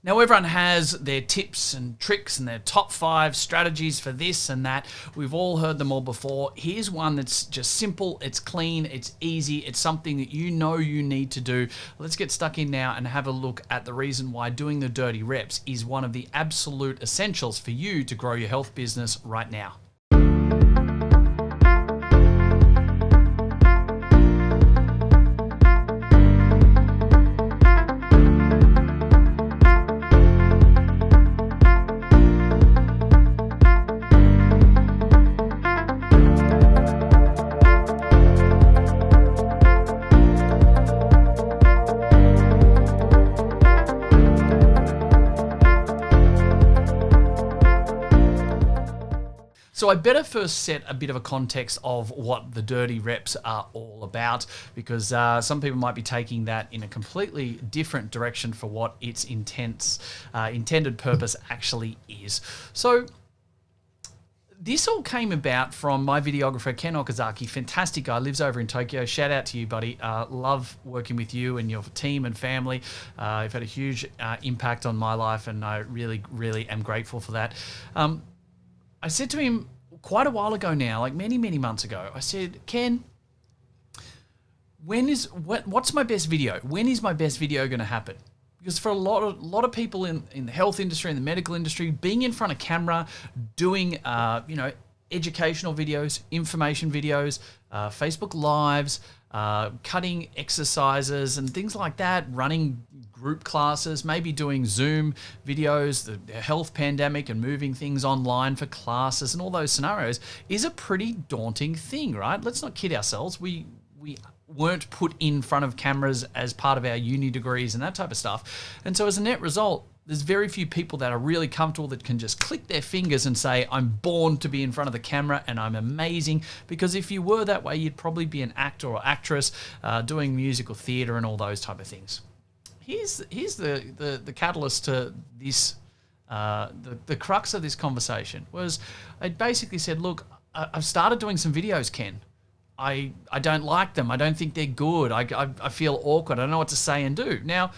Now, everyone has their tips and tricks and their top 5 strategies for this and that. We've all heard them all before. Here's one that's just simple, it's clean, it's easy, it's something that you know you need to do. Let's get stuck in now and have a look at the reason why doing the dirty reps is one of the absolute essentials for you to grow your health business right now. So I better first set a bit of a context of what the dirty reps are all about, because some people might be taking that in a completely different direction for what its intended purpose actually is. So this all came about from my videographer, Ken Okazaki, fantastic guy, lives over in Tokyo. Shout out to you, buddy. Love working with you and your team and family. You've had a huge impact on my life, and I really, really am grateful for that. I said to him quite a while ago now, like many, many months ago, I said, Ken, what's my best video? When is my best video going to happen? Because for a lot of people in the health industry, in the medical industry, being in front of camera, doing educational videos, information videos, Facebook Lives, cutting exercises and things like that, running group classes, maybe doing Zoom videos, the health pandemic and moving things online for classes and all those scenarios is a pretty daunting thing, right? Let's not kid ourselves. We weren't put in front of cameras as part of our uni degrees and that type of stuff. And so as a net result, there's very few people that are really comfortable that can just click their fingers and say, I'm born to be in front of the camera and I'm amazing. Because if you were that way, you'd probably be an actor or actress doing musical theatre and all those type of things. Here's the catalyst to this, the crux of this conversation was I basically said, look, I've started doing some videos, Ken. I don't like them. I don't think they're good. I feel awkward. I don't know what to say and do. Now,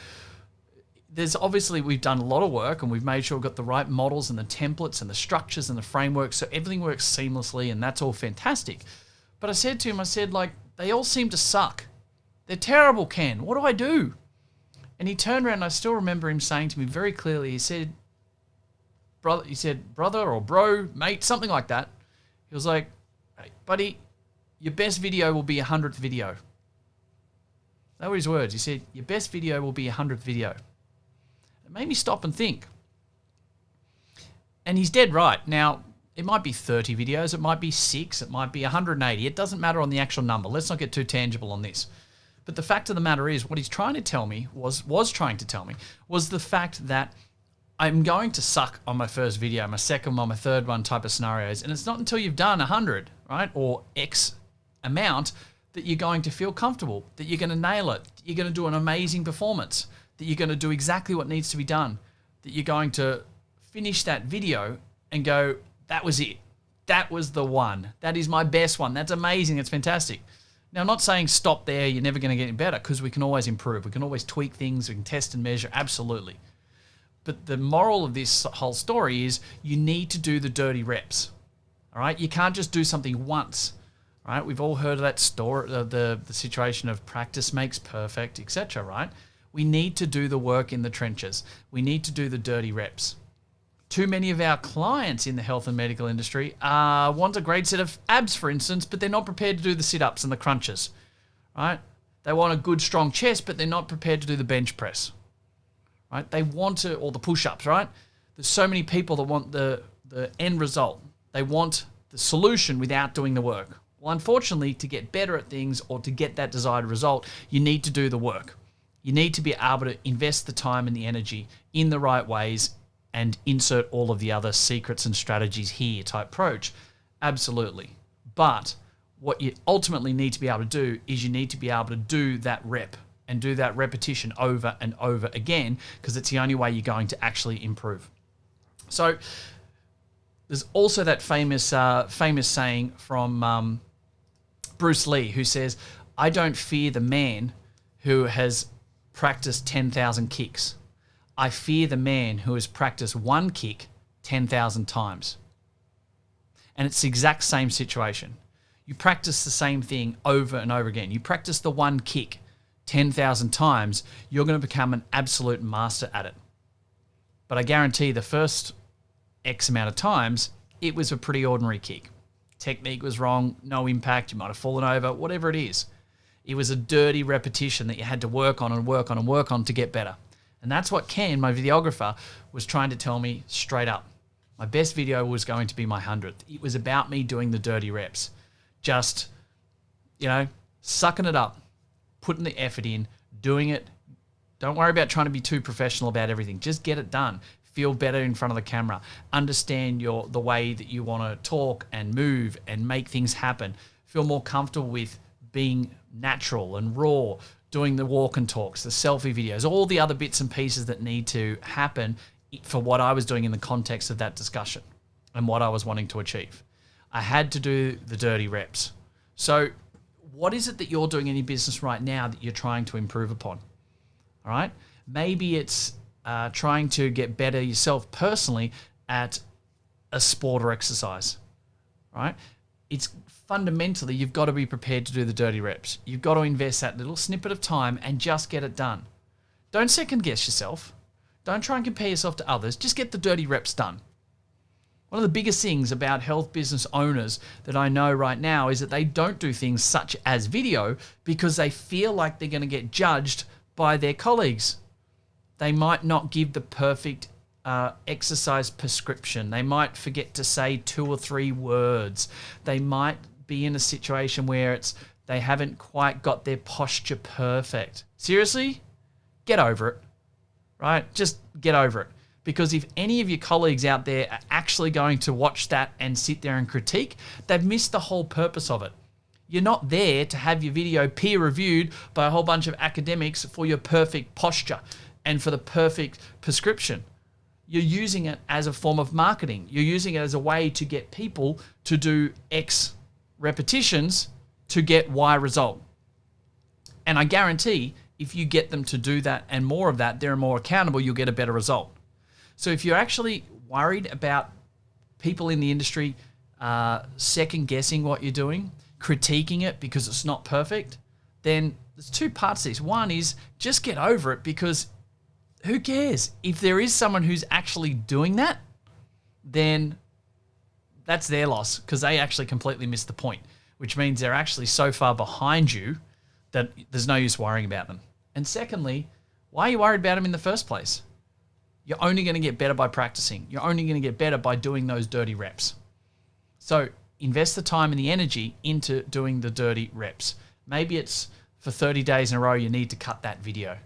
there's obviously, we've done a lot of work and we've made sure we've got the right models and the templates and the structures and the frameworks so everything works seamlessly and that's all fantastic. But I said to him, like, they all seem to suck. They're terrible, Ken. What do I do? And he turned around and I still remember him saying to me very clearly, he said, brother or bro, mate, something like that. He was like, hey, buddy, your best video will be your 100th video. That were his words. He said, your best video will be your 100th video. It made me stop and think. And he's dead right. Now, it might be 30 videos, it might be 6, it might be 180. It doesn't matter on the actual number. Let's not get too tangible on this. But the fact of the matter is, what he's trying to tell me was the fact that I'm going to suck on my first video, my second one, my third one type of scenarios. And it's not until you've done 100, right, or X amount that you're going to feel comfortable, that you're going to nail it, you're going to do an amazing performance, that you're going to do exactly what needs to be done, that you're going to finish that video and go, that was it. That was the one. That is my best one. That's amazing. It's fantastic. Now, I'm not saying stop there, you're never going to get any better, because we can always improve. We can always tweak things. We can test and measure. Absolutely. But the moral of this whole story is you need to do the dirty reps. All right? You can't just do something once. All right? We've all heard of that story, the situation of practice makes perfect, etc., right? We need to do the work in the trenches. We need to do the dirty reps. Too many of our clients in the health and medical industry want a great set of abs, for instance, but they're not prepared to do the sit-ups and the crunches, right? They want a good, strong chest, but they're not prepared to do the bench press, right? They want to, or the push-ups, right? There's so many people that want the end result. They want the solution without doing the work. Well, unfortunately, to get better at things or to get that desired result, you need to do the work. You need to be able to invest the time and the energy in the right ways and insert all of the other secrets and strategies here type approach. Absolutely. But what you ultimately need to be able to do is you need to be able to do that rep and do that repetition over and over again, because it's the only way you're going to actually improve. So there's also that famous saying from Bruce Lee, who says, I don't fear the man who has practiced 10,000 kicks. I fear the man who has practiced one kick 10,000 times. And it's the exact same situation. You practice the same thing over and over again. You practice the one kick 10,000 times, you're going to become an absolute master at it. But I guarantee the first X amount of times, it was a pretty ordinary kick. Technique was wrong, no impact, you might have fallen over, whatever it is. It was a dirty repetition that you had to work on and work on and work on to get better. And that's what Ken, my videographer, was trying to tell me straight up. My best video was going to be my 100th. It was about me doing the dirty reps. Just, sucking it up, putting the effort in, doing it. Don't worry about trying to be too professional about everything. Just get it done. Feel better in front of the camera. Understand the way that you want to talk and move and make things happen. Feel more comfortable with being natural and raw, doing the walk and talks, the selfie videos, all the other bits and pieces that need to happen for what I was doing in the context of that discussion and what I was wanting to achieve. I had to do the dirty reps. So what is it that you're doing in your business right now that you're trying to improve upon? All right. Maybe it's trying to get better yourself personally at a sport or exercise, right? It's fundamentally, you've got to be prepared to do the dirty reps. You've got to invest that little snippet of time and just get it done. Don't second guess yourself. Don't try and compare yourself to others. Just get the dirty reps done. One of the biggest things about health business owners that I know right now is that they don't do things such as video because they feel like they're going to get judged by their colleagues. They might not give the perfect exercise prescription. They might forget to say 2 or 3 words. They might be in a situation where they haven't quite got their posture perfect. Seriously? Get over it, right? Just get over it. Because if any of your colleagues out there are actually going to watch that and sit there and critique, they've missed the whole purpose of it. You're not there to have your video peer reviewed by a whole bunch of academics for your perfect posture and for the perfect prescription. You're using it as a form of marketing. You're using it as a way to get people to do X repetitions to get Y result. And I guarantee if you get them to do that and more of that, they're more accountable, you'll get a better result. So if you're actually worried about people in the industry second guessing what you're doing, critiquing it because it's not perfect, then there's 2 parts to this. One is just get over it, because who cares? If there is someone who's actually doing that, then that's their loss, because they actually completely missed the point, which means they're actually so far behind you that there's no use worrying about them. And secondly, why are you worried about them in the first place? You're only going to get better by practicing. You're only going to get better by doing those dirty reps. So invest the time and the energy into doing the dirty reps. Maybe it's for 30 days in a row you need to cut that video.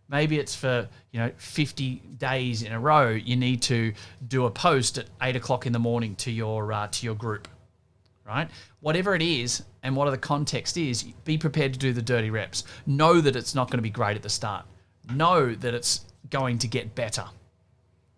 Maybe it's for 50 days in a row you need to do a post at 8 o'clock in the morning to your group, right? Whatever it is and whatever the context is, be prepared to do the dirty reps. Know that it's not going to be great at the start. Know that it's going to get better.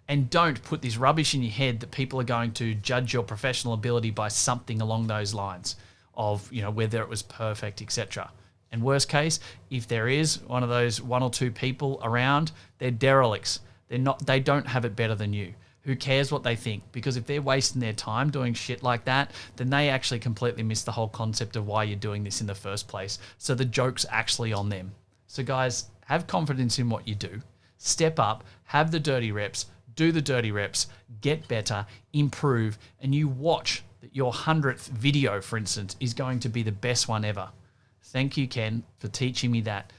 And don't put this rubbish in your head that people are going to judge your professional ability by something along those lines of, whether it was perfect, etc. And worst case, if there is one of those 1 or 2 people around, they're derelicts. They don't have it better than you. Who cares what they think? Because if they're wasting their time doing shit like that, then they actually completely miss the whole concept of why you're doing this in the first place. So the joke's actually on them. So guys, have confidence in what you do. Step up, have the dirty reps, do the dirty reps, get better, improve, and you watch that your 100th video, for instance, is going to be the best one ever. Thank you, Ken, for teaching me that.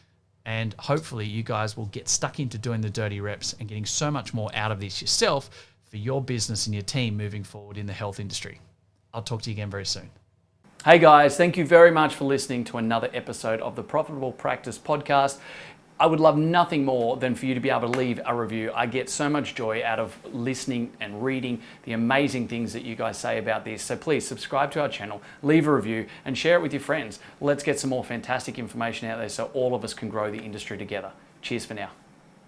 And hopefully you guys will get stuck into doing the dirty reps and getting so much more out of this yourself for your business and your team moving forward in the health industry. I'll talk to you again very soon. Hey guys, thank you very much for listening to another episode of the Profitable Practice Podcast. I would love nothing more than for you to be able to leave a review. I get so much joy out of listening and reading the amazing things that you guys say about this. So please subscribe to our channel, leave a review, and share it with your friends. Let's get some more fantastic information out there so all of us can grow the industry together. Cheers for now.